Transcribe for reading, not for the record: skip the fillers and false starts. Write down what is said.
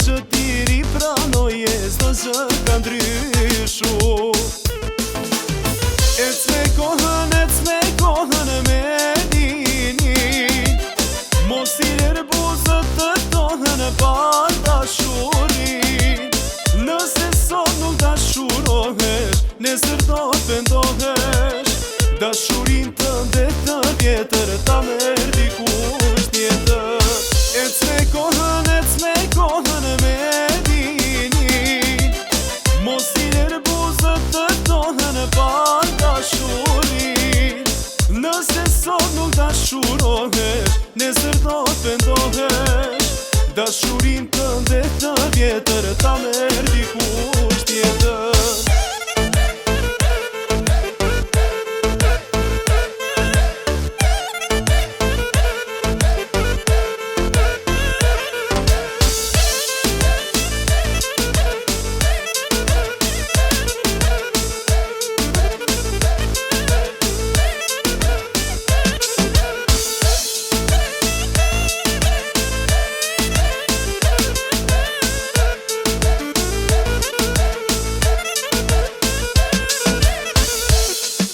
që tiri pranoje, s'do që ka ndryshu. Ec me kohën me dini, mos i erbuzët të tohën pa dashurin. Nëse sot nuk dashurohesh, nesër do t'pendohesh. Dashurin të ndetë vjetër, ta merr dikush tjetër. Ec me kohën me dini, mos i erbuzët të tohën pa dashurin. Nëse sot nuk dashurohesh, nesër do t'pendohesh. Dashurin të ndetë vjetër, ta merr dikush.